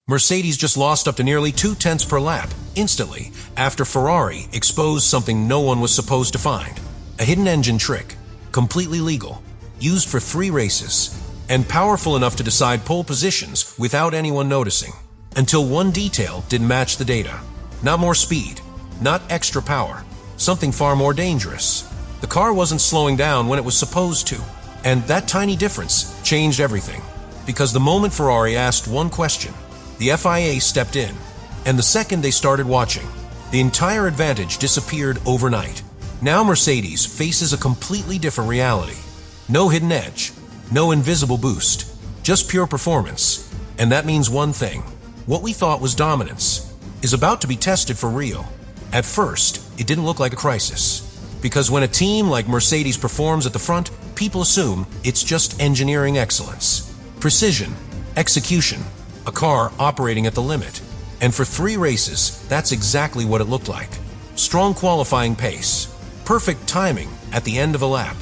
Mercedes just lost up to nearly 2/10 per lap, instantly, after Ferrari exposed something no one was supposed to find. A hidden engine trick, completely legal, used for 3 races, and powerful enough to decide pole positions without anyone noticing. Until one detail didn't match the data. Not more speed, not extra power, something far more dangerous. The car wasn't slowing down when it was supposed to, and that tiny difference changed everything. Because the moment Ferrari asked one question, the FIA stepped in, and the second they started watching, the entire advantage disappeared overnight. Now Mercedes faces a completely different reality. No hidden edge, no invisible boost, just pure performance. And that means one thing: what we thought was dominance is about to be tested for real. At first, it didn't look like a crisis, because when a team like Mercedes performs at the front, people assume it's just engineering excellence, precision, execution, a car operating at the limit. And for 3 races, that's exactly what it looked like. Strong qualifying pace, perfect timing at the end of a lap,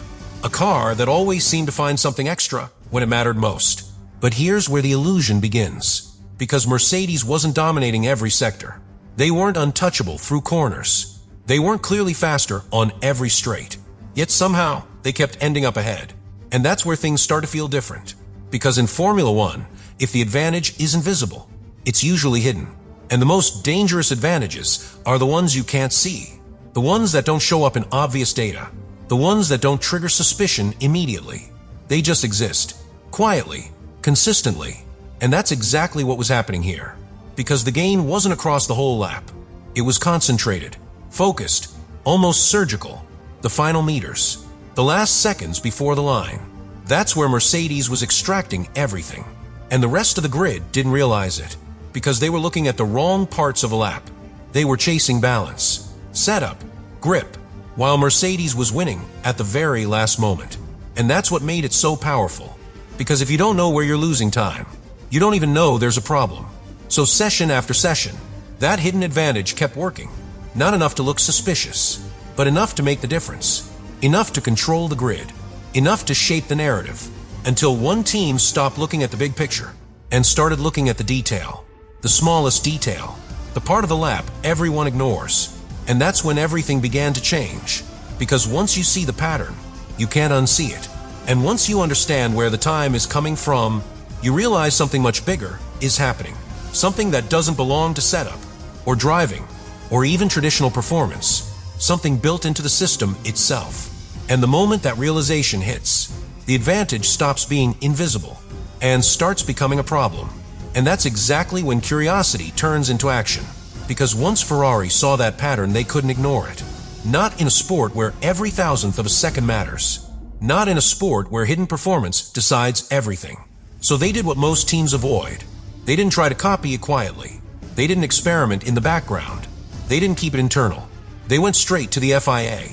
a car that always seemed to find something extra when it mattered most. But here's where the illusion begins, because Mercedes wasn't dominating every sector. They weren't untouchable through corners. They weren't clearly faster on every straight. Yet somehow, they kept ending up ahead. And that's where things start to feel different. Because in Formula One, if the advantage isn't visible, it's usually hidden. And the most dangerous advantages are the ones you can't see. The ones that don't show up in obvious data. The ones that don't trigger suspicion immediately. They just exist, quietly, consistently. And that's exactly what was happening here. Because the gain wasn't across the whole lap. It was concentrated, focused, almost surgical. The final meters, the last seconds before the line. That's where Mercedes was extracting everything. And the rest of the grid didn't realize it, because they were looking at the wrong parts of a lap. They were chasing balance, setup, grip, while Mercedes was winning at the very last moment. And that's what made it so powerful. Because if you don't know where you're losing time, you don't even know there's a problem. So session after session, that hidden advantage kept working. Not enough to look suspicious, but enough to make the difference. Enough to control the grid. Enough to shape the narrative. Until one team stopped looking at the big picture and started looking at the detail. The smallest detail. The part of the lap everyone ignores. And that's when everything began to change. Because once you see the pattern, you can't unsee it. And once you understand where the time is coming from, you realize something much bigger is happening. Something that doesn't belong to setup, or driving, or even traditional performance. Something built into the system itself. And the moment that realization hits, the advantage stops being invisible and starts becoming a problem. And that's exactly when curiosity turns into action. Because once Ferrari saw that pattern, they couldn't ignore it. Not in a sport where every thousandth of a second matters. Not in a sport where hidden performance decides everything. So they did what most teams avoid. They didn't try to copy it quietly. They didn't experiment in the background. They didn't keep it internal. They went straight to the FIA,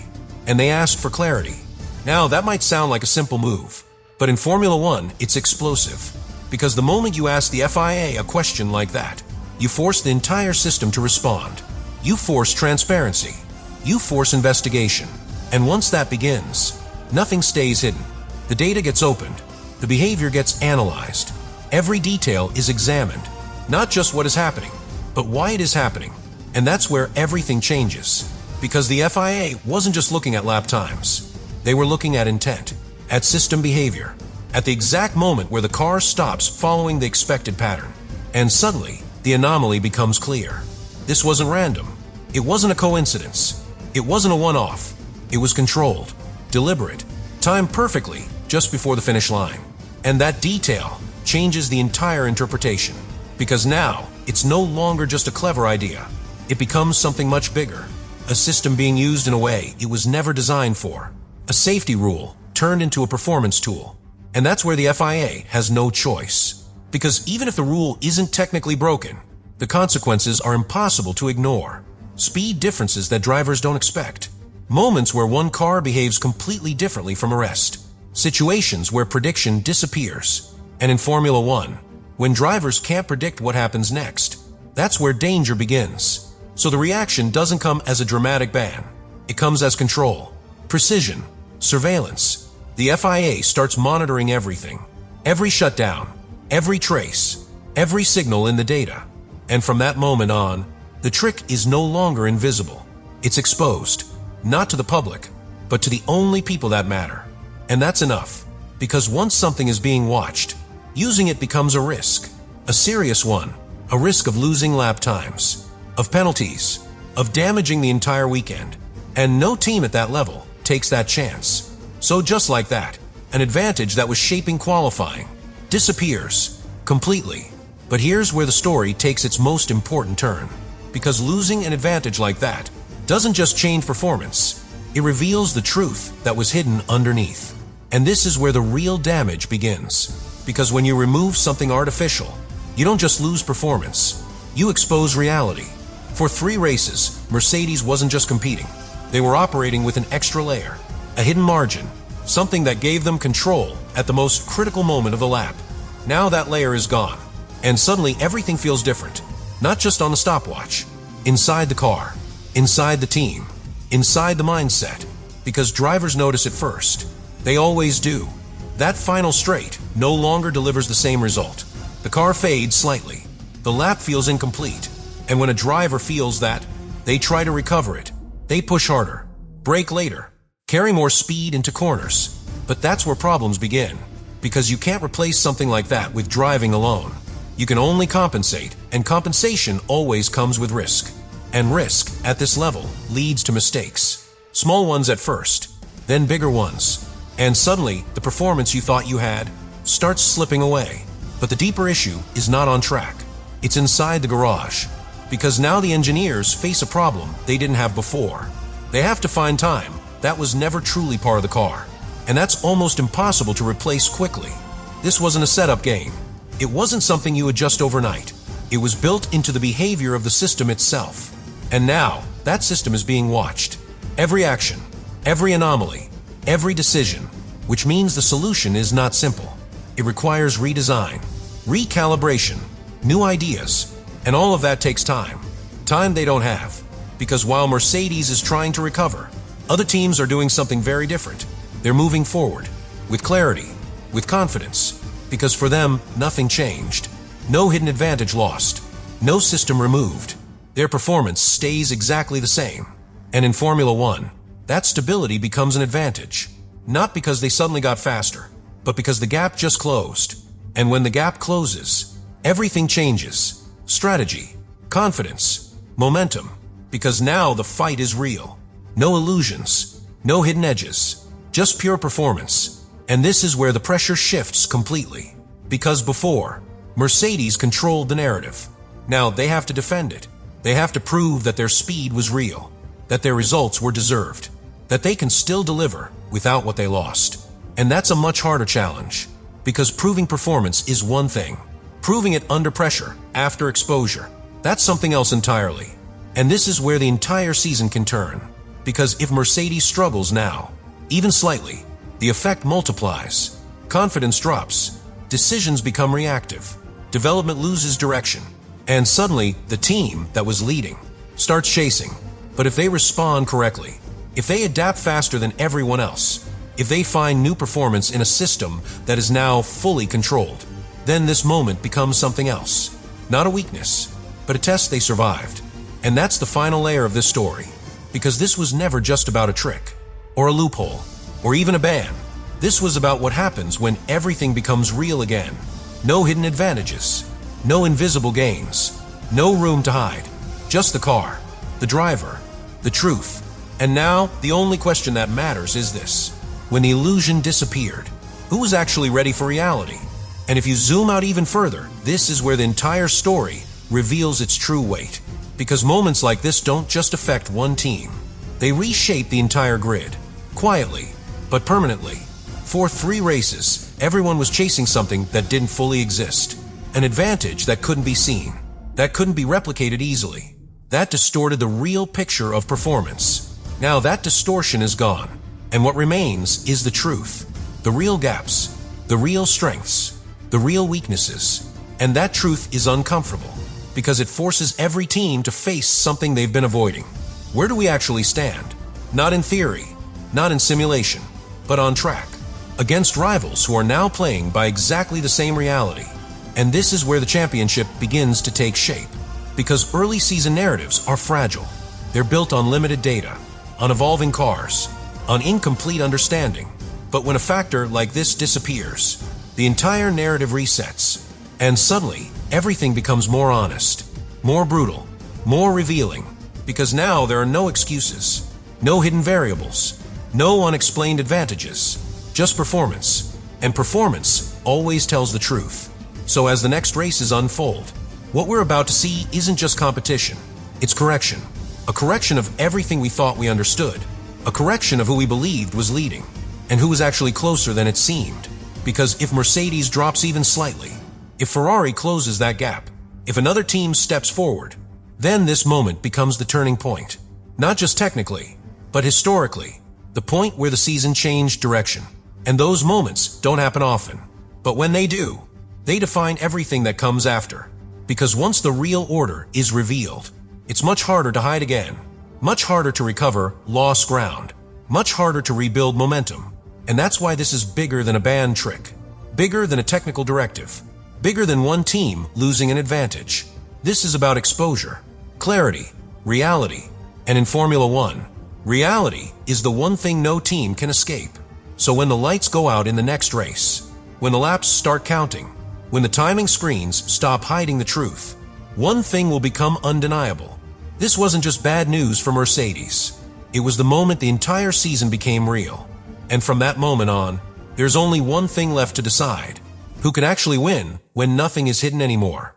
and they asked for clarity. Now, that might sound like a simple move, but in Formula One, it's explosive. Because the moment you ask the FIA a question like that, you force the entire system to respond. You force transparency. You force investigation. And once that begins, nothing stays hidden. The data gets opened. The behavior gets analyzed. Every detail is examined. Not just what is happening, but why it is happening. And that's where everything changes. Because the FIA wasn't just looking at lap times. They were looking at intent, at system behavior, at the exact moment where the car stops following the expected pattern. And suddenly, the anomaly becomes clear. This wasn't random. It wasn't a coincidence. It wasn't a one-off. It was controlled, deliberate, timed perfectly just before the finish line. And that detail changes the entire interpretation. Because now, it's no longer just a clever idea. It becomes something much bigger. A system being used in a way it was never designed for. A safety rule turned into a performance tool. And that's where the FIA has no choice. Because even if the rule isn't technically broken, the consequences are impossible to ignore. Speed differences that drivers don't expect. Moments where one car behaves completely differently from the rest. Situations where prediction disappears. And in Formula One, when drivers can't predict what happens next, that's where danger begins. So the reaction doesn't come as a dramatic ban. It comes as control, precision, surveillance. The FIA starts monitoring everything. Every shutdown, every trace, every signal in the data. And from that moment on, the trick is no longer invisible. It's exposed, not to the public, but to the only people that matter. And that's enough, because once something is being watched, using it becomes a risk, a serious one, a risk of losing lap times, of penalties, of damaging the entire weekend. And no team at that level takes that chance. So just like that, an advantage that was shaping qualifying disappears completely. But here's where the story takes its most important turn. Because losing an advantage like that doesn't just change performance, it reveals the truth that was hidden underneath. And this is where the real damage begins. Because when you remove something artificial, you don't just lose performance, you expose reality. For 3 races, Mercedes wasn't just competing. They were operating with an extra layer, a hidden margin, something that gave them control at the most critical moment of the lap. Now that layer is gone, and suddenly everything feels different. Not just on the stopwatch, inside the car, inside the team, inside the mindset. Because drivers notice it first. They always do. That final straight no longer delivers the same result. The car fades slightly. The lap feels incomplete. And when a driver feels that, they try to recover it. They push harder, brake later, carry more speed into corners. But that's where problems begin. Because you can't replace something like that with driving alone. You can only compensate, and compensation always comes with risk. And risk, at this level, leads to mistakes. Small ones at first, then bigger ones. And suddenly, the performance you thought you had starts slipping away. But the deeper issue is not on track. It's inside the garage. Because now the engineers face a problem they didn't have before. They have to find time that was never truly part of the car. And that's almost impossible to replace quickly. This wasn't a setup game. It wasn't something you adjust overnight. It was built into the behavior of the system itself. And now, that system is being watched. Every action, every anomaly, every decision, which means the solution is not simple. It requires redesign, recalibration, new ideas, and all of that takes time. Time they don't have. Because while Mercedes is trying to recover, other teams are doing something very different. They're moving forward, with clarity, with confidence. Because for them, nothing changed. No hidden advantage lost. No system removed. Their performance stays exactly the same. And in Formula One, that stability becomes an advantage. Not because they suddenly got faster, but because the gap just closed. And when the gap closes, everything changes. Strategy, confidence, momentum. Because now the fight is real. No illusions, no hidden edges, just pure performance. And this is where the pressure shifts completely. Because before, Mercedes controlled the narrative. Now they have to defend it. They have to prove that their speed was real, that their results were deserved, that they can still deliver without what they lost. And that's a much harder challenge. Because proving performance is one thing. Proving it under pressure, after exposure, that's something else entirely. And this is where the entire season can turn. Because if Mercedes struggles now, even slightly, the effect multiplies, confidence drops, decisions become reactive, development loses direction, and suddenly the team that was leading starts chasing. But if they respond correctly, if they adapt faster than everyone else, if they find new performance in a system that is now fully controlled, then this moment becomes something else. Not a weakness, but a test they survived. And that's the final layer of this story. Because this was never just about a trick, or a loophole, or even a ban. This was about what happens when everything becomes real again. No hidden advantages, no invisible gains, no room to hide. Just the car, the driver, the truth. And now, the only question that matters is this. When the illusion disappeared, who was actually ready for reality? And if you zoom out even further, this is where the entire story reveals its true weight. Because moments like this don't just affect one team. They reshape the entire grid, quietly, but permanently. For 3 races, everyone was chasing something that didn't fully exist. An advantage that couldn't be seen, that couldn't be replicated easily. That distorted the real picture of performance. Now that distortion is gone, and what remains is the truth. The real gaps, the real strengths, the real weaknesses. And that truth is uncomfortable, because it forces every team to face something they've been avoiding. Where do we actually stand? Not in theory, not in simulation, but on track, against rivals who are now playing by exactly the same reality. And this is where the championship begins to take shape. Because early season narratives are fragile. They're built on limited data, on evolving cars, on incomplete understanding. But when a factor like this disappears, the entire narrative resets. And suddenly, everything becomes more honest, more brutal, more revealing. Because now there are no excuses, no hidden variables, no unexplained advantages, just performance. And performance always tells the truth. So as the next races unfold, what we're about to see isn't just competition, it's correction. A correction of everything we thought we understood. A correction of who we believed was leading, and who was actually closer than it seemed. Because if Mercedes drops even slightly, if Ferrari closes that gap, if another team steps forward, then this moment becomes the turning point. Not just technically, but historically. The point where the season changed direction. And those moments don't happen often. But when they do, they define everything that comes after. Because once the real order is revealed, it's much harder to hide again. Much harder to recover lost ground. Much harder to rebuild momentum. And that's why this is bigger than a band trick. Bigger than a technical directive. Bigger than one team losing an advantage. This is about exposure, clarity, reality. And in Formula One, reality is the one thing no team can escape. So when the lights go out in the next race, when the laps start counting, when the timing screens stop hiding the truth, one thing will become undeniable. This wasn't just bad news for Mercedes. It was the moment the entire season became real. And from that moment on, there's only one thing left to decide. Who can actually win when nothing is hidden anymore?